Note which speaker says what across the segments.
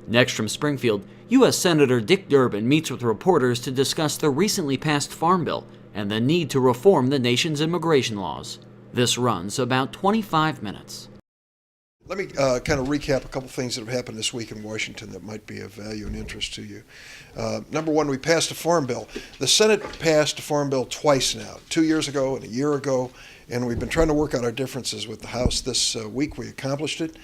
Speaker 1: Next from Springfield, U.S. Senator Dick Durbin meets with reporters to discuss the recently passed Farm Bill and the need to reform the nation's immigration laws. This runs about 25 minutes.
Speaker 2: Let me kind of recap a couple things that have happened this week in Washington that might be of value and interest to you. Number one, we passed a Farm Bill. The Senate passed a Farm Bill twice now, 2 years ago and a year ago, and we've been trying to work out our differences with the House. This week we accomplished it,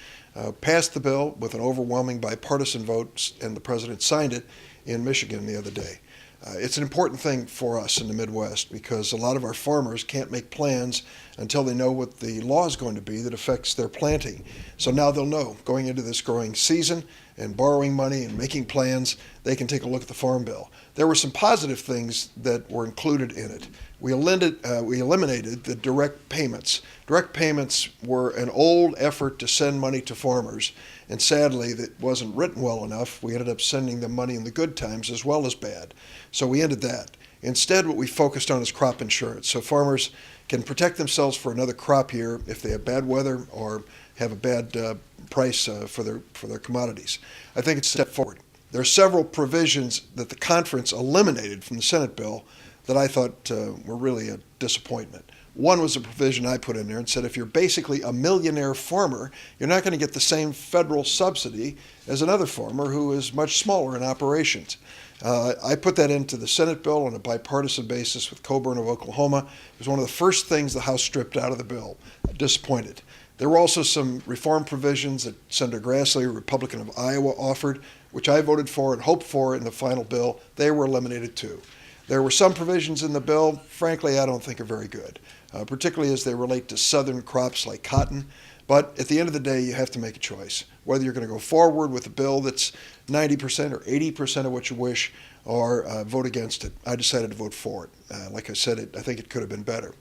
Speaker 2: passed the bill with an overwhelming bipartisan vote, and the President signed it in Michigan the other day. It's an important thing for us in the Midwest because a lot of our farmers can't make plans until they know what the law is going to be that affects their planting. So now they'll know going into this growing season and borrowing money and making plans, they can take a look at the Farm Bill. There were some positive things that were included in it. We eliminated the direct payments. Direct payments were an old effort to send money to farmers, and sadly, that wasn't written well enough. We ended up sending them money in the good times as well as bad. So we ended that. Instead, what we focused on is crop insurance. So farmers can protect themselves for another crop year if they have bad weather or have a bad price for their commodities. I think it's a step forward. There are several provisions that the conference eliminated from the Senate bill that I thought were really a disappointment. One was a provision I put in there and said if you're basically a millionaire farmer, you're not going to get the same federal subsidy as another farmer who is much smaller in operations. I put that into the Senate bill on a bipartisan basis with Coburn of Oklahoma. It was one of the first things the House stripped out of the bill. Disappointed. There were also some reform provisions that Senator Grassley, a Republican of Iowa, offered, which I voted for and hoped for in the final bill. They were eliminated too. There were some provisions in the bill, frankly, I don't think are very good, particularly as they relate to southern crops like cotton. But at the end of the day, you have to make a choice, whether you're going to go forward with a bill that's 90% or 80% of what you wish or vote against it. I decided to vote for it. Like I said, I think it could have been better.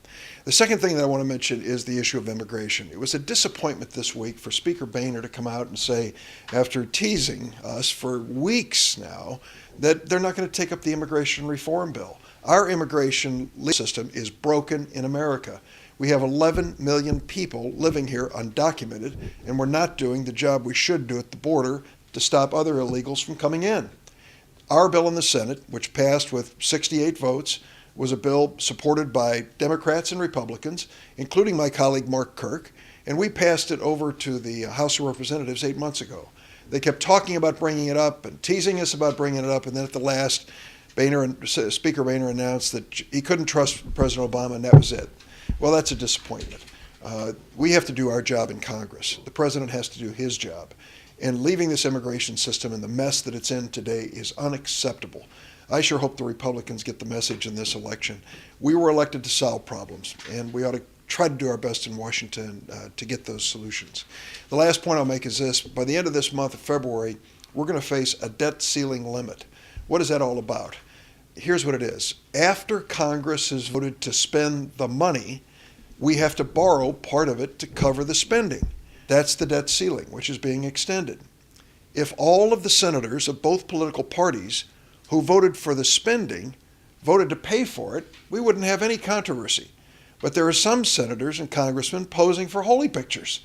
Speaker 2: The second thing that I want to mention is the issue of immigration. It was a disappointment this week for Speaker Boehner to come out and say, after teasing us for weeks now, that they're not going to take up the immigration reform bill. Our immigration legal system is broken in America. We have 11 million people living here undocumented, and we're not doing the job we should do at the border to stop other illegals from coming in. Our bill in the Senate, which passed with 68 votes, was a bill supported by Democrats and Republicans, including my colleague Mark Kirk, and we passed it over to the House of Representatives 8 months ago. They kept talking about bringing it up and teasing us about bringing it up, and then at the last, Speaker Boehner announced that he couldn't trust President Obama, and that was it. Well, that's a disappointment. We have to do our job in Congress. The president has to do his job. And leaving this immigration system in the mess that it's in today is unacceptable. I sure hope the Republicans get the message in this election. We were elected to solve problems, and we ought to try to do our best in Washington to get those solutions. The last point I'll make is this. By the end of this month of February, we're going to face a debt ceiling limit. What is that all about? Here's what it is. After Congress has voted to spend the money, we have to borrow part of it to cover the spending. That's the debt ceiling, which is being extended. If all of the senators of both political parties who voted for the spending voted to pay for it, we wouldn't have any controversy. But there are some senators and congressmen posing for holy pictures.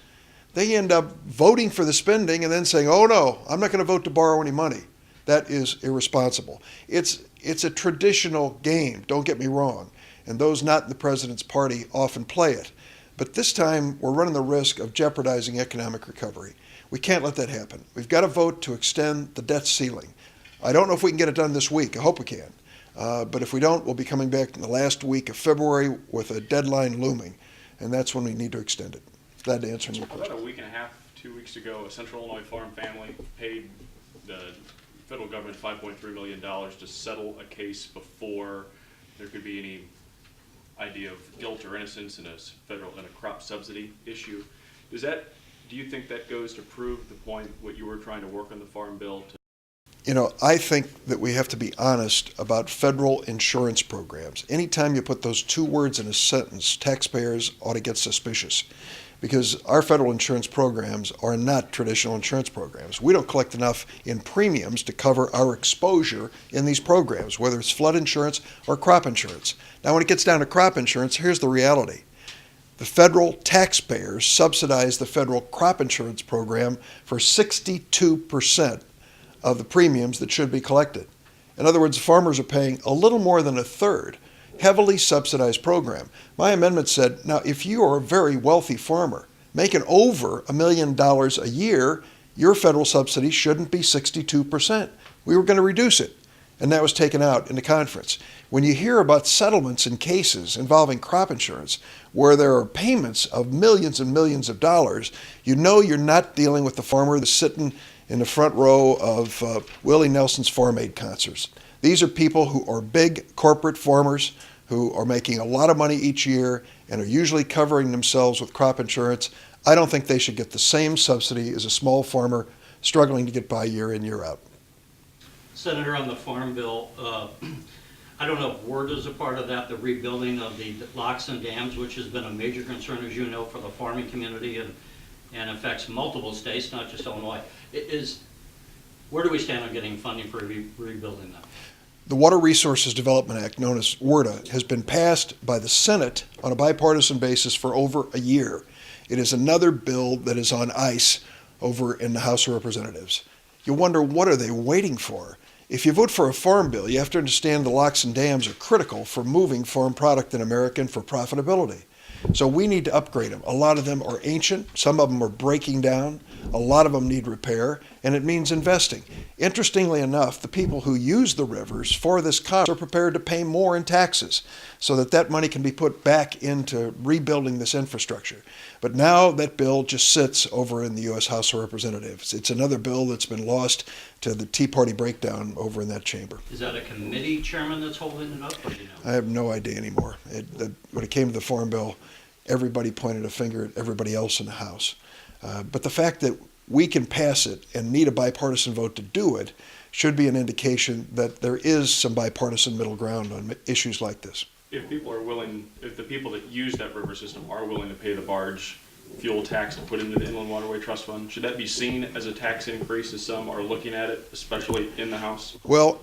Speaker 2: They end up voting for the spending and then saying, oh no, I'm not going to vote to borrow any money. That is irresponsible. It's a traditional game, don't get me wrong, and those not in the president's party often play it. But this time, we're running the risk of jeopardizing economic recovery. We can't let that happen. We've got to vote to extend the debt ceiling. I don't know if we can get it done this week. I hope we can. But if we don't, we'll be coming back in the last week of February with a deadline looming, and that's when we need to extend it. Glad to answer your question.
Speaker 3: About a week and a half, 2 weeks ago, a Central Illinois farm family paid the federal government $5.3 million to settle a case before there could be any idea of guilt or innocence in a crop subsidy issue. Do you think that goes to prove the point what you were trying to work on the farm bill to?
Speaker 2: You know, I think that we have to be honest about federal insurance programs. Anytime you put those two words in a sentence, taxpayers ought to get suspicious, because our federal insurance programs are not traditional insurance programs. We don't collect enough in premiums to cover our exposure in these programs, whether it's flood insurance or crop insurance. Now, when it gets down to crop insurance, here's the reality. The federal taxpayers subsidize the federal crop insurance program for 62% of the premiums that should be collected. In other words, farmers are paying a little more than a third. Heavily subsidized program. My amendment said, now if you are a very wealthy farmer making over $1 million a year, your federal subsidy shouldn't be 62%. We were going to reduce it, and that was taken out in the conference. When you hear about settlements in cases involving crop insurance where there are payments of millions and millions of dollars, you know you're not dealing with the farmer that's sitting in the front row of Willie Nelson's Farm Aid concerts. These are people who are big corporate farmers who are making a lot of money each year and are usually covering themselves with crop insurance. I don't think they should get the same subsidy as a small farmer struggling to get by year in, year out.
Speaker 4: Senator, on the Farm Bill, I don't know if WARD is a part of that, the rebuilding of the locks and dams, which has been a major concern, as you know, for the farming community and affects multiple states, not just Illinois. Where do we stand on getting funding for rebuilding them?
Speaker 2: The Water Resources Development Act, known as WRDA, has been passed by the Senate on a bipartisan basis for over a year. It is another bill that is on ice over in the House of Representatives. You wonder, what are they waiting for? If you vote for a farm bill, you have to understand the locks and dams are critical for moving farm product in America and for profitability. So we need to upgrade them. A lot of them are ancient. Some of them are breaking down. A lot of them need repair, and it means investing. Interestingly enough, the people who use the rivers for this cost are prepared to pay more in taxes so that money can be put back into rebuilding this infrastructure. But now that bill just sits over in the U.S. House of Representatives. It's another bill that's been lost to the Tea Party breakdown over in that chamber.
Speaker 4: Is that a committee chairman that's holding it up, or do you know?
Speaker 2: I have no idea anymore. When it came to the Farm Bill, everybody pointed a finger at everybody else in the House. But the fact that we can pass it and need a bipartisan vote to do it should be an indication that there is some bipartisan middle ground on issues like this.
Speaker 3: If people are willing, if the people that use that river system are willing to pay the barge fuel tax to put into the Inland Waterway Trust Fund, should that be seen as a tax increase as some are looking at it, especially in the House?
Speaker 2: Well,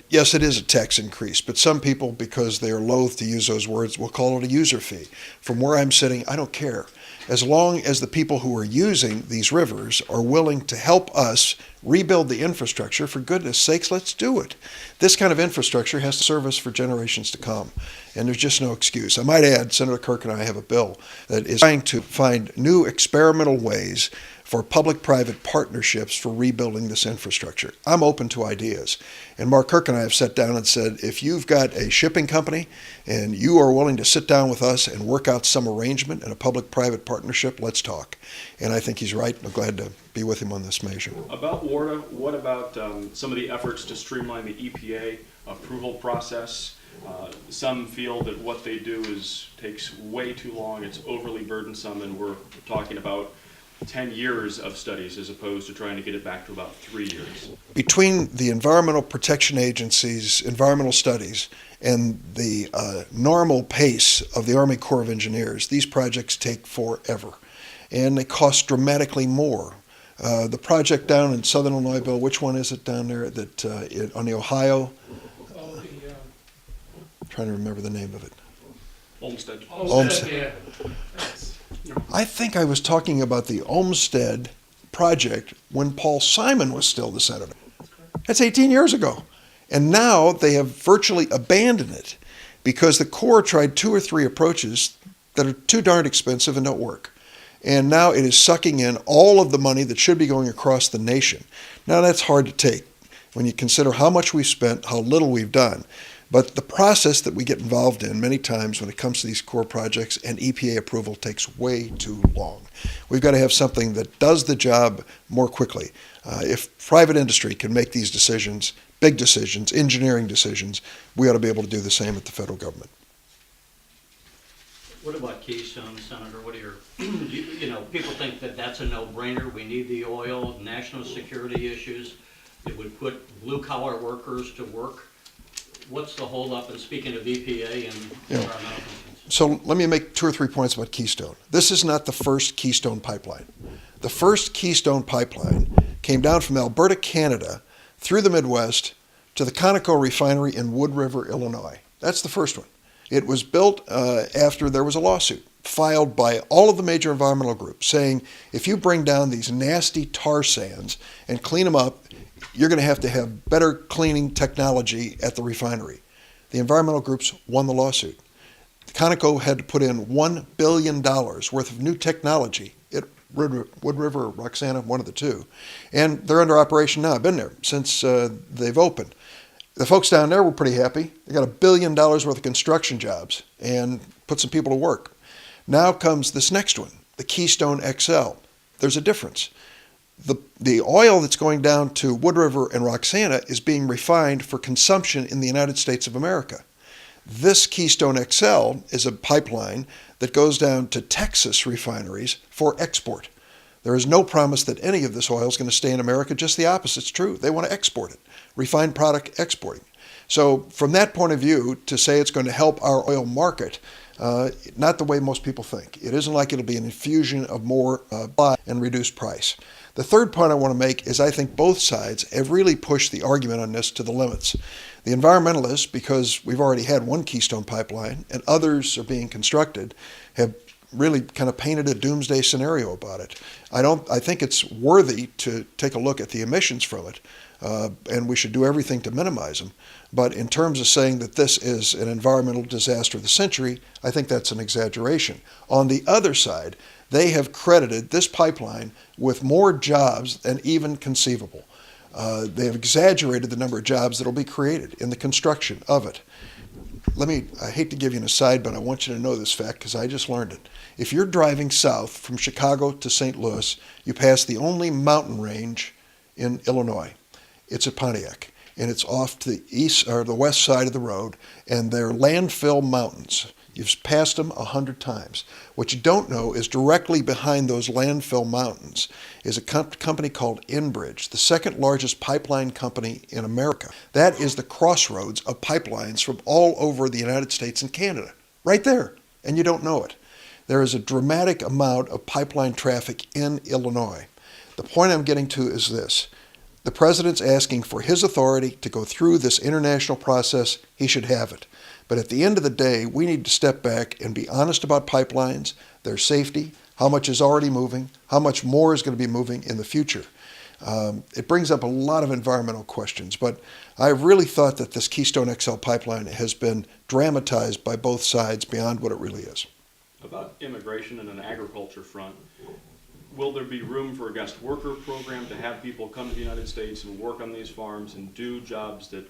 Speaker 2: yes, it is a tax increase, but some people, because they are loath to use those words, will call it a user fee. From where I'm sitting, I don't care. As long as the people who are using these rivers are willing to help us rebuild the infrastructure, for goodness sakes, let's do it. This kind of infrastructure has to serve us for generations to come, and there's just no excuse. I might add, Senator Kirk and I have a bill that is trying to find new experimental ways for public-private partnerships for rebuilding this infrastructure. I'm open to ideas. And Mark Kirk and I have sat down and said, if you've got a shipping company and you are willing to sit down with us and work out some arrangement in a public-private partnership, let's talk. And I think he's right. I'm glad to be with him on this measure.
Speaker 3: About WARDA, what about some of the efforts to streamline the EPA approval process? Some feel that what they do takes way too long, it's overly burdensome, and we're talking about 10 years of studies as opposed to trying to get it back to about 3 years.
Speaker 2: Between the Environmental Protection Agency's environmental studies and the normal pace of the Army Corps of Engineers, these projects take forever, and they cost dramatically more. The project down in Southern Illinois, Bill, which one is it down there on the Ohio? I'm trying to remember the name of it.
Speaker 3: Olmsted.
Speaker 2: Olmsted. I think I was talking about the Olmsted project when Paul Simon was still the senator. That's 18 years ago. And now they have virtually abandoned it because the Corps tried 2 or 3 approaches that are too darn expensive and don't work. And now it is sucking in all of the money that should be going across the nation. Now that's hard to take when you consider how much we've spent, how little we've done. But the process that we get involved in many times when it comes to these Corps projects and EPA approval takes way too long. We've got to have something that does the job more quickly. If private industry can make these decisions, big decisions, engineering decisions, we ought to be able to do the same at the federal government.
Speaker 4: What about Keystone, Senator? What are your, people think that that's a no-brainer. We need the oil, national security issues. It would put blue-collar workers to work. What's the holdup? And speaking of EPA and environmental concerns.
Speaker 2: So let me make 2 or 3 points about Keystone. This is not the first Keystone pipeline. The first Keystone pipeline came down from Alberta, Canada, through the Midwest to the Conoco refinery in Wood River, Illinois. That's the first one. It was built after there was a lawsuit filed by all of the major environmental groups saying, if you bring down these nasty tar sands and clean them up you're going to have better cleaning technology at the refinery. The environmental groups won the lawsuit. Conoco had to put in $1 billion worth of new technology at Wood River or Roxana, one of the two. And they're under operation now. I've been there since they've opened. The folks down there were pretty happy. They got $1 billion worth of construction jobs and put some people to work. Now comes this next one, the Keystone XL. There's a difference. The oil that's going down to Wood River and Roxana is being refined for consumption in the United States of America. This Keystone XL is a pipeline that goes down to Texas refineries for export. There is no promise that any of this oil is going to stay in America. Just the opposite's true. They want to export it. Refined product exporting. So from that point of view, to say it's going to help our oil market, not the way most people think. It isn't like it'll be an infusion of more supply and reduced price. The third point I want to make is I think both sides have really pushed the argument on this to the limits. The environmentalists, because we've already had one Keystone pipeline and others are being constructed, have really kind of painted a doomsday scenario about it. I think it's worthy to take a look at the emissions from it, and we should do everything to minimize them. But in terms of saying that this is an environmental disaster of the century, I think that's an exaggeration. On the other side, they have credited this pipeline with more jobs than even conceivable. They have exaggerated the number of jobs that will be created in the construction of it. I hate to give you an aside, but I want you to know this fact because I just learned it. If you're driving south from Chicago to St. Louis, you pass the only mountain range in Illinois. It's at Pontiac, and it's off to the east or the west side of the road, and they're landfill mountains. You've passed them 100 times. What you don't know is directly behind those landfill mountains is a company called Enbridge, the second largest pipeline company in America. That is the crossroads of pipelines from all over the United States and Canada, right there, and you don't know it. There is a dramatic amount of pipeline traffic in Illinois. The point I'm getting to is this. The president's asking for his authority to go through this international process. He should have it. But at the end of the day, we need to step back and be honest about pipelines, their safety, how much is already moving, how much more is going to be moving in the future. It brings up a lot of environmental questions, but I really thought that this Keystone XL pipeline has been dramatized by both sides beyond what it really is.
Speaker 3: About immigration and an agriculture front, will there be room for a guest worker program to have people come to the United States and work on these farms and do jobs that,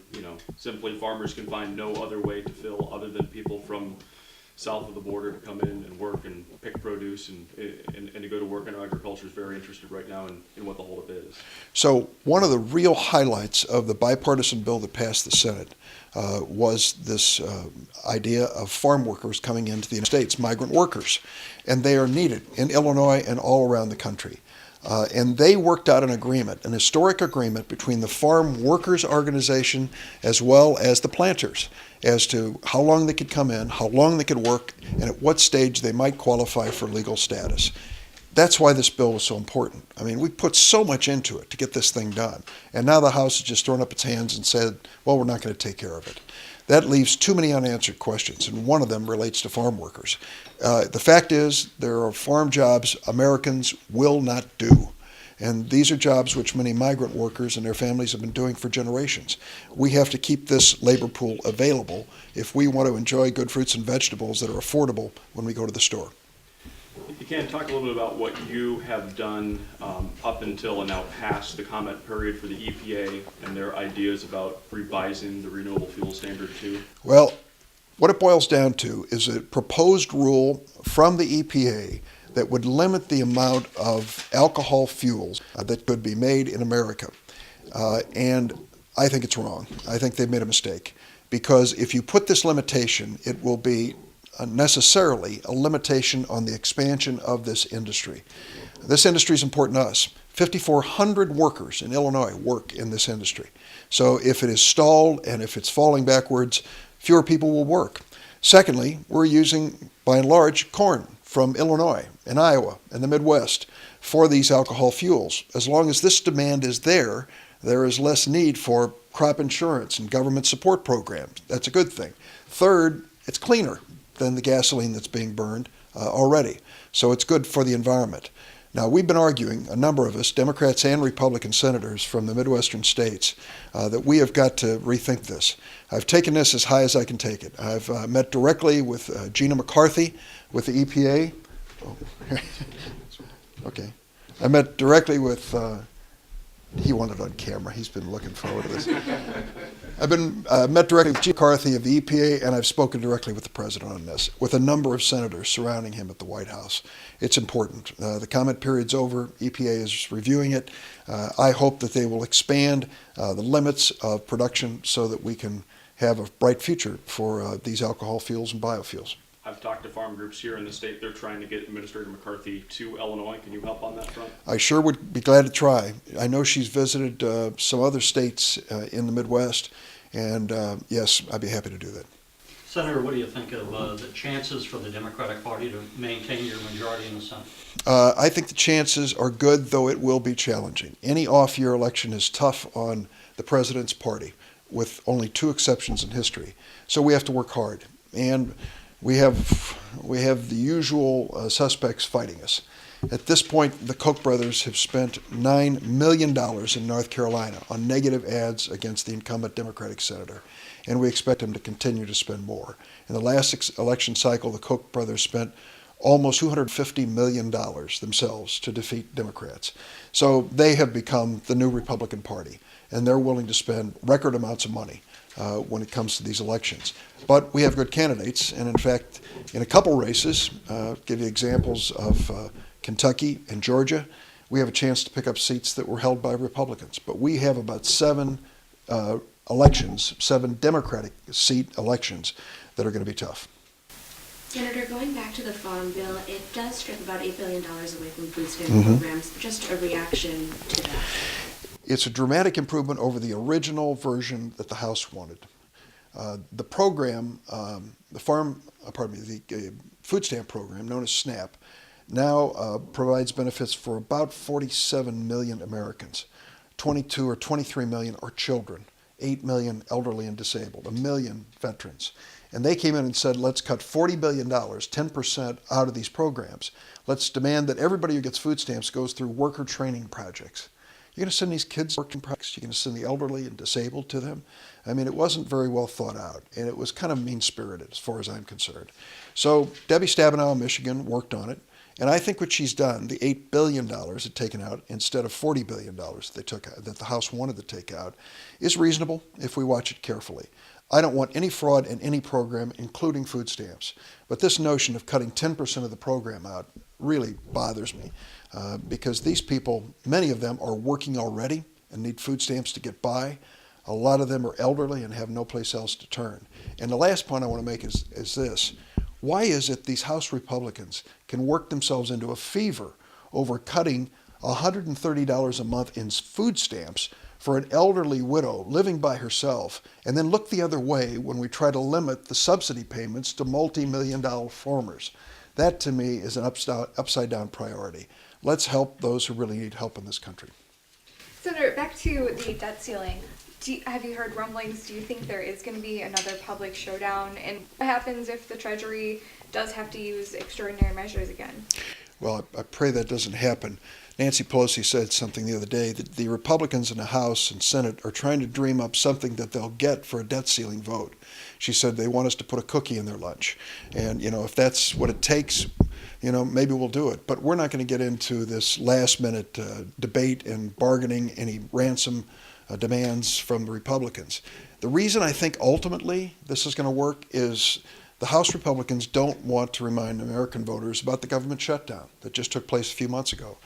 Speaker 3: simply farmers can find no other way to fill other than people from south of the border to come in and work and pick produce and to go to work? I know agriculture is very interested right now in what the holdup is.
Speaker 2: So one of the real highlights of the bipartisan bill that passed the Senate was this idea of farm workers coming into the United States, migrant workers. And they are needed in Illinois and all around the country. And they worked out an agreement, an historic agreement between the Farm Workers Organization as well as the planters as to how long they could come in, how long they could work, and at what stage they might qualify for legal status. That's why this bill was so important. I mean, we put so much into it to get this thing done. And now the House has just thrown up its hands and said, well, we're not going to take care of it. That leaves too many unanswered questions, and one of them relates to farm workers. The fact is, there are farm jobs Americans will not do. And these are jobs which many migrant workers and their families have been doing for generations. We have to keep this labor pool available if we want to enjoy good fruits and vegetables that are affordable when we go to the store.
Speaker 3: If you can, talk a little bit about what you have done up until and now past the comment period for the EPA and their ideas about revising the Renewable Fuel Standard 2.
Speaker 2: Well, what it boils down to is a proposed rule from the EPA that would limit the amount of alcohol fuels that could be made in America. And I think it's wrong. I think they've made a mistake. Because if you put this limitation, it will be necessarily a limitation on the expansion of this industry. This industry is important to us. 5,400 workers in Illinois work in this industry. So if it is stalled and if it's falling backwards, fewer people will work. Secondly, we're using, by and large, corn from Illinois and Iowa and the Midwest for these alcohol fuels. As long as this demand is there, there is less need for crop insurance and government support programs. That's a good thing. Third, it's cleaner than the gasoline that's being burned already. So it's good for the environment. Now, we've been arguing, a number of us, Democrats and Republican senators from the Midwestern states, that we have got to rethink this. I've taken this as high as I can take it. I've met directly with Gina McCarthy with the EPA. Oh, okay. I met directly with, he wanted on camera. He's been looking forward to this. I've been met directly with Gina McCarthy of the EPA, and I've spoken directly with the president on this, with a number of senators surrounding him at the White House. It's important. The comment period's over. EPA is reviewing it. I hope that they will expand the limits of production so that we can have a bright future for these alcohol fuels and biofuels.
Speaker 3: I've talked to farm groups here in the state. They're trying to get Administrator McCarthy to Illinois. Can you help on that front?
Speaker 2: I sure would be glad to try. I know she's visited some other states in the Midwest, and yes, I'd be happy to do that.
Speaker 4: Senator, what do you think of the chances for the Democratic Party to maintain your majority in the Senate?
Speaker 2: I think the chances are good, though it will be challenging. Any off-year election is tough on the president's party, with only 2 exceptions in history. So we have to work hard. And we have the usual suspects fighting us. At this point, the Koch brothers have spent $9 million in North Carolina on negative ads against the incumbent Democratic senator, and we expect them to continue to spend more. In the last election cycle, the Koch brothers spent almost $250 million themselves to defeat Democrats. So they have become the new Republican Party, and they're willing to spend record amounts of money when it comes to these elections. But we have good candidates, and in fact, in a couple races, give you examples of Kentucky and Georgia, we have a chance to pick up seats that were held by Republicans. But we have about 7 elections, 7 Democratic seat elections that are going to be tough.
Speaker 5: Senator, going back to the Farm Bill, it does strip about $8 billion away from food stamp programs. Just a reaction to that.
Speaker 2: It's a dramatic improvement over the original version that the House wanted. The program, the food stamp program, known as SNAP, now provides benefits for about 47 million Americans. 22 or 23 million are children, 8 million elderly and disabled, 1 million veterans. And they came in and said, let's cut $40 billion, 10% out of these programs. Let's demand that everybody who gets food stamps goes through worker training projects. You're going to send these kids working projects? You're going to send the elderly and disabled to them? I mean, it wasn't very well thought out, and it was kind of mean-spirited as far as I'm concerned. So Debbie Stabenow of Michigan worked on it, and I think what she's done, the $8 billion it taken out instead of $40 billion that the House wanted to take out, is reasonable if we watch it carefully. I don't want any fraud in any program, including food stamps. But this notion of cutting 10% of the program out really bothers me because these people, many of them are working already and need food stamps to get by. A lot of them are elderly and have no place else to turn. And the last point I want to make is this. Why is it these House Republicans can work themselves into a fever over cutting $130 a month in food stamps for an elderly widow living by herself, and then look the other way when we try to limit the subsidy payments to multi-million-dollar farmers? That, to me, is an upside-down priority. Let's help those who really need help in this country.
Speaker 6: Senator, back to the debt ceiling. Have you heard rumblings? Do you think there is going to be another public showdown? And what happens if the Treasury does have to use extraordinary measures again?
Speaker 2: Well, I pray that doesn't happen. Nancy Pelosi said something the other day that the Republicans in the House and Senate are trying to dream up something that they'll get for a debt ceiling vote. She said they want us to put a cookie in their lunch. And, if that's what it takes, maybe we'll do it. But we're not going to get into this last-minute debate and bargaining any ransom demands from the Republicans. The reason I think ultimately this is going to work is the House Republicans don't want to remind American voters about the government shutdown that just took place a few months ago.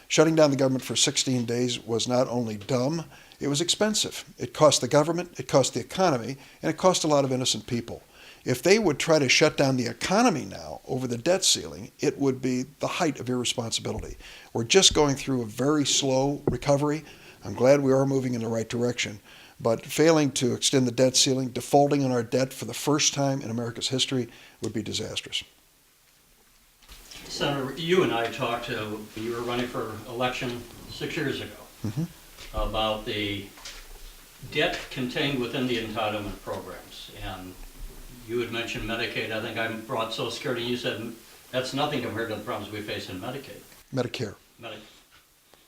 Speaker 2: Shutting down the government for 16 days was not only dumb, it was expensive. It cost the government, it cost the economy, and it cost a lot of innocent people. If they would try to shut down the economy now over the debt ceiling, it would be the height of irresponsibility. We're just going through a very slow recovery. I'm glad we are moving in the right direction. But failing to extend the debt ceiling, defaulting on our debt for the first time in America's history would be disastrous.
Speaker 4: Senator, you and I talked, you were running for election 6 years ago, about the debt contained within the entitlement programs. And you had mentioned Medicaid. I think I brought Social Security, and you said that's nothing compared to the problems we face in Medicaid.
Speaker 2: Medicare.
Speaker 4: Medi-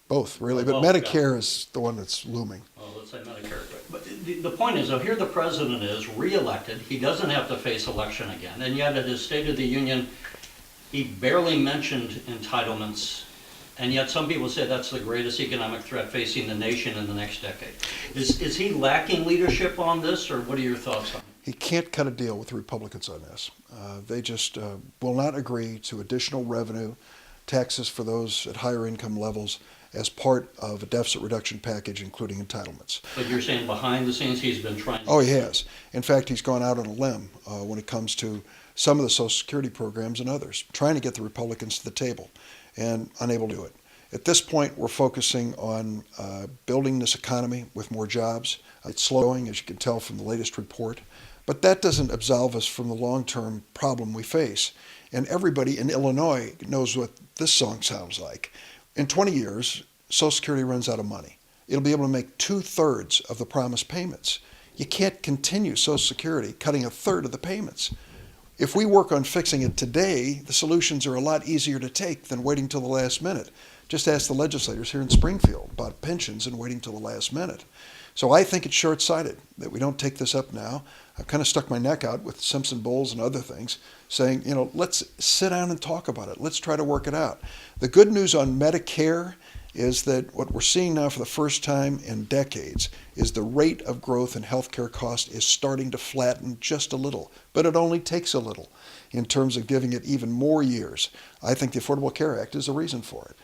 Speaker 2: Both, really, but
Speaker 4: Oh,
Speaker 2: Medicare is the one that's looming.
Speaker 4: Oh, let's say Medicare. But the point is, though, here the president is reelected. He doesn't have to face election again. And yet at his State of the Union, he barely mentioned entitlements. And yet some people say that's the greatest economic threat facing the nation in the next decade. Is he lacking leadership on this, or what are your thoughts on it?
Speaker 2: He can't cut a deal with the Republicans on this. They just will not agree to additional revenue, taxes for those at higher income levels as part of a deficit reduction package, including entitlements.
Speaker 4: But you're saying behind the scenes he's been trying to...
Speaker 2: Oh, he has. In fact, he's gone out on a limb when it comes to some of the Social Security programs and others, trying to get the Republicans to the table and unable to do it. At this point, we're focusing on building this economy with more jobs. It's slowing, as you can tell from the latest report. But that doesn't absolve us from the long-term problem we face. And everybody in Illinois knows what this song sounds like. In 20 years, Social Security runs out of money. It'll be able to make 2/3 of the promised payments. You can't continue Social Security cutting 1/3 of the payments. If we work on fixing it today, the solutions are a lot easier to take than waiting till the last minute. Just ask the legislators here in Springfield about pensions and waiting till the last minute. So I think it's short-sighted that we don't take this up now. I've kind of stuck my neck out with Simpson Bowles and other things, saying, let's sit down and talk about it. Let's try to work it out. The good news on Medicare is that what we're seeing now for the first time in decades is the rate of growth in healthcare cost is starting to flatten just a little, but it only takes a little in terms of giving it even more years. I think the Affordable Care Act is a reason for it.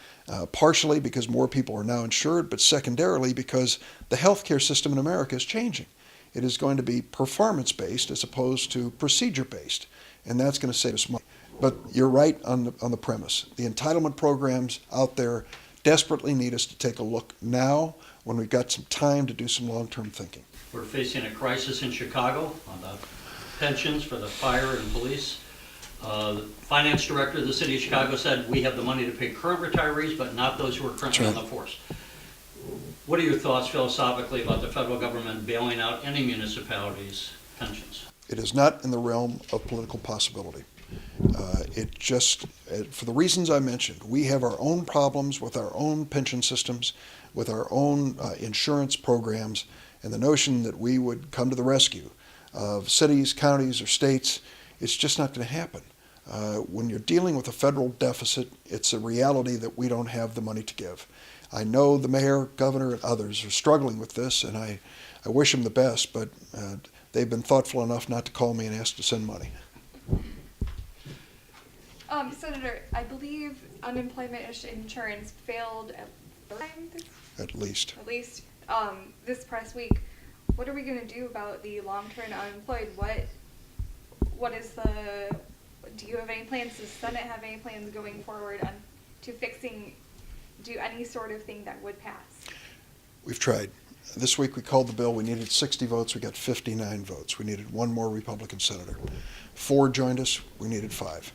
Speaker 2: Partially because more people are now insured, but secondarily because the healthcare system in America is changing. It is going to be performance-based as opposed to procedure-based, and that's going to save us money. But you're right on the premise. The entitlement programs out there desperately need us to take a look now when we've got some time to do some long-term thinking.
Speaker 4: We're facing a crisis in Chicago on the pensions for the fire and police. The finance director of the city of Chicago said we have the money to pay current retirees, but not those who are currently on the force. What are your thoughts philosophically about the federal government bailing out any municipalities' pensions?
Speaker 2: It is not in the realm of political possibility. For the reasons I mentioned, we have our own problems with our own pension systems, with our own insurance programs, and the notion that we would come to the rescue of cities, counties, or states, it's just not going to happen. When you're dealing with a federal deficit, it's a reality that we don't have the money to give. I know the mayor, governor, and others are struggling with this, and I wish them the best, but they've been thoughtful enough not to call me and ask to send money.
Speaker 6: Senator, I believe unemployment insurance failed at third time
Speaker 2: At least.
Speaker 6: this past week. What are we going to do about the long-term unemployed? Do you have any plans? Does the Senate have any plans going forward to do any sort of thing that would pass?
Speaker 2: We've tried. This week we called the bill. We needed 60 votes. We got 59 votes. We needed one more Republican senator. 4 joined us. We needed 5.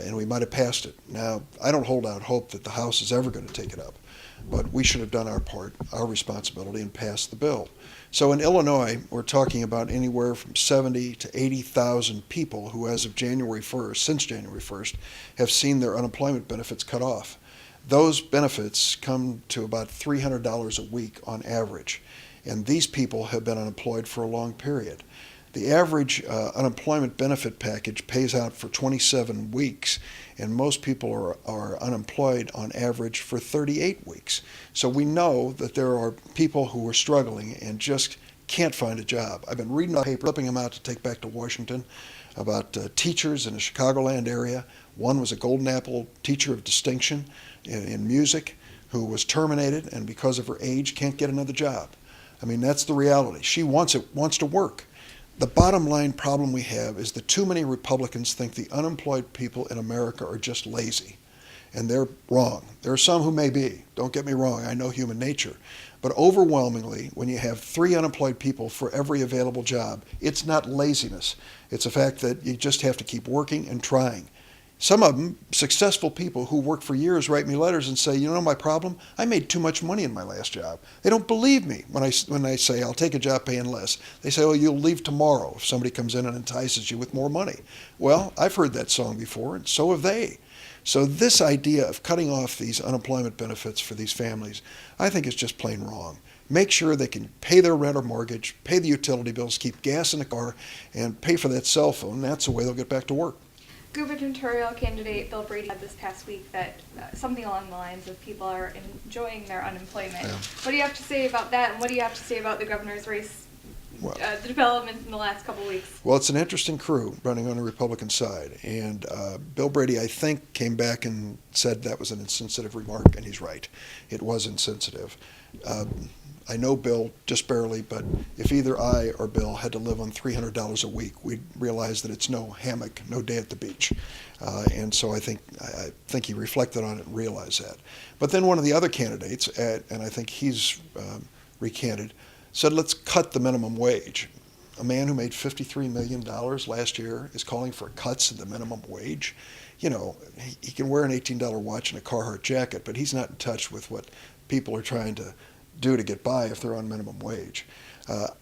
Speaker 2: And we might have passed it. Now, I don't hold out hope that the House is ever going to take it up, but we should have done our part, our responsibility, and passed the bill. So in Illinois, we're talking about anywhere from 70 to 80,000 people who, as of since January 1st, have seen their unemployment benefits cut off. Those benefits come to about $300 a week on average, and these people have been unemployed for a long period. The average unemployment benefit package pays out for 27 weeks, and most people are unemployed on average for 38 weeks. So we know that there are people who are struggling and just can't find a job. I've been reading the paper, flipping them out to take back to Washington, about teachers in the Chicagoland area. One was a Golden Apple teacher of distinction in music who was terminated and because of her age can't get another job. I mean, that's the reality. She wants to work. The bottom line problem we have is that too many Republicans think the unemployed people in America are just lazy, and they're wrong. There are some who may be. Don't get me wrong. I know human nature. But overwhelmingly, when you have 3 unemployed people for every available job, it's not laziness. It's a fact that you just have to keep working and trying. Some of them, successful people who work for years, write me letters and say, my problem? I made too much money in my last job. They don't believe me when I say I'll take a job paying less. They say, you'll leave tomorrow if somebody comes in and entices you with more money. Well, I've heard that song before, and so have they. So this idea of cutting off these unemployment benefits for these families, I think is just plain wrong. Make sure they can pay their rent or mortgage, pay the utility bills, keep gas in the car, and pay for that cell phone. That's the way they'll get back to work.
Speaker 6: Gubernatorial candidate Bill Brady said this past week that something along the lines of people are enjoying their unemployment.
Speaker 2: Yeah.
Speaker 6: What do you have to say about that, and what do you have to say about the governor's race,
Speaker 2: Well,
Speaker 6: the developments in the last couple of weeks?
Speaker 2: Well, it's an interesting crew running on the Republican side. And Bill Brady, I think, came back and said that was an insensitive remark, and he's right. It was insensitive. I know Bill just barely, but if either I or Bill had to live on $300 a week, we'd realize that it's no hammock, no day at the beach. And so I think he reflected on it and realized that. But then one of the other candidates, and I think he's recanted, said, let's cut the minimum wage. A man who made $53 million last year is calling for cuts in the minimum wage. You know, he can wear an $18 watch and a Carhartt jacket, but he's not in touch with what people are trying to do to get by if they're on minimum wage.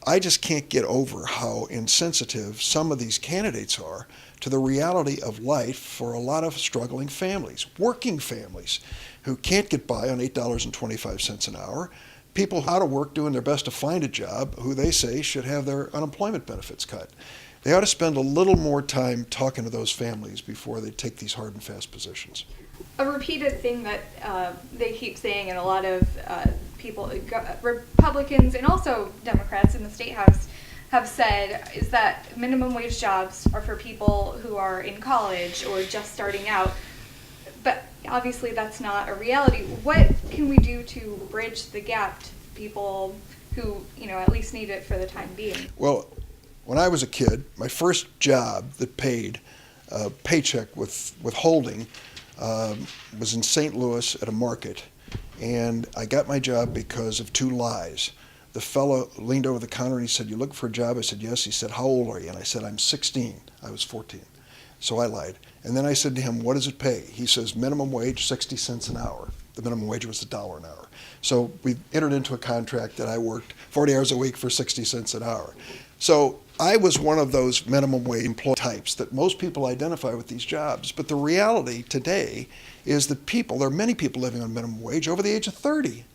Speaker 2: I just can't get over how insensitive some of these candidates are to the reality of life for a lot of struggling families, working families who can't get by on $8.25 an hour, people out of work doing their best to find a job who they say should have their unemployment benefits cut. They ought to spend a little more time talking to those families before they take these hard and fast positions.
Speaker 6: A repeated thing that they keep saying, and a lot of people, Republicans and also Democrats in the State House have said, is that minimum wage jobs are for people who are in college or just starting out. But obviously that's not a reality. What can we do to bridge the gap to people who, at least need it for the time being?
Speaker 2: Well, when I was a kid, my first job that paid a paycheck with withholding was in St. Louis at a market, and I got my job because of two lies. The fellow leaned over the counter and he said, "You looking for a job?" I said, "Yes." He said, "How old are you?" And I said, "I'm 16. I was 14. So I lied. And then I said to him, "What does it pay?" He says, "Minimum wage, 60 cents an hour." The minimum wage was $1 an hour. So we entered into a contract that I worked 40 hours a week for 60 cents an hour. So I was one of those minimum wage employee types that most people identify with these jobs. But the reality today is that there are many people living on minimum wage over the age of 30.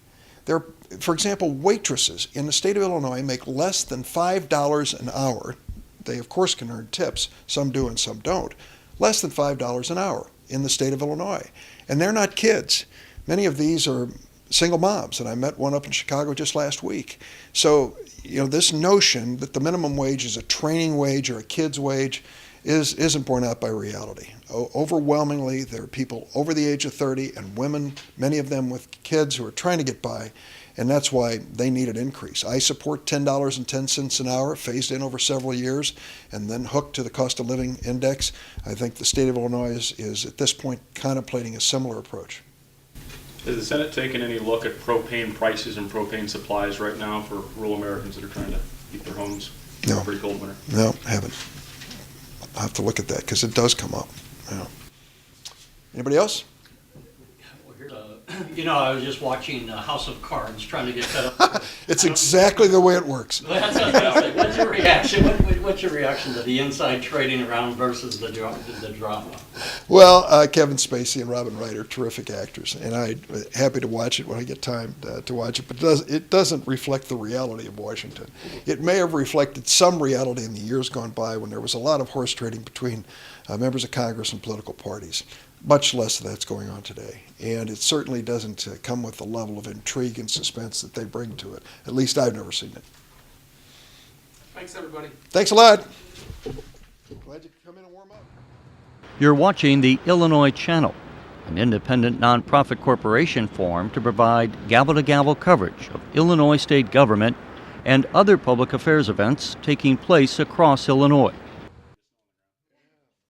Speaker 2: There, for example, waitresses in the state of Illinois make less than $5 an hour. They, of course, can earn tips. Some do and some don't. Less than $5 an hour in the state of Illinois. And they're not kids. Many of these are single moms, and I met one up in Chicago just last week. So, this notion that the minimum wage is a training wage or a kid's wage isn't borne out by reality. Overwhelmingly, there are people over the age of 30 and women, many of them with kids, who are trying to get by, and that's why they need an increase. I support $10.10 an hour, phased in over several years, and then hooked to the cost of living index. I think the state of Illinois is at this point contemplating a similar approach.
Speaker 3: Has the Senate taken any look at propane prices and propane supplies right now for rural Americans that are trying to keep their homes in a pretty cold winter?
Speaker 2: No, haven't. I'll have to look at that because it does come up. Anybody else?
Speaker 4: I was just watching House of Cards, trying to get set up.
Speaker 2: It's exactly the way it works.
Speaker 4: That's what I was gonna say. What's your reaction? What's your reaction to the inside trading around versus the drama?
Speaker 2: Well, Kevin Spacey and Robin Wright are terrific actors, and I'm happy to watch it when I get time to watch it. But it doesn't reflect the reality of Washington. It may have reflected some reality in the years gone by when there was a lot of horse trading between members of Congress and political parties. Much less of that's going on today. And it certainly doesn't come with the level of intrigue and suspense that they bring to it. At least I've never seen it.
Speaker 3: Thanks, everybody.
Speaker 2: Thanks a lot. Glad you could come in and warm up.
Speaker 7: You're watching the Illinois Channel, an independent nonprofit corporation formed to provide gavel-to-gavel coverage of Illinois state government and other public affairs events taking place across Illinois.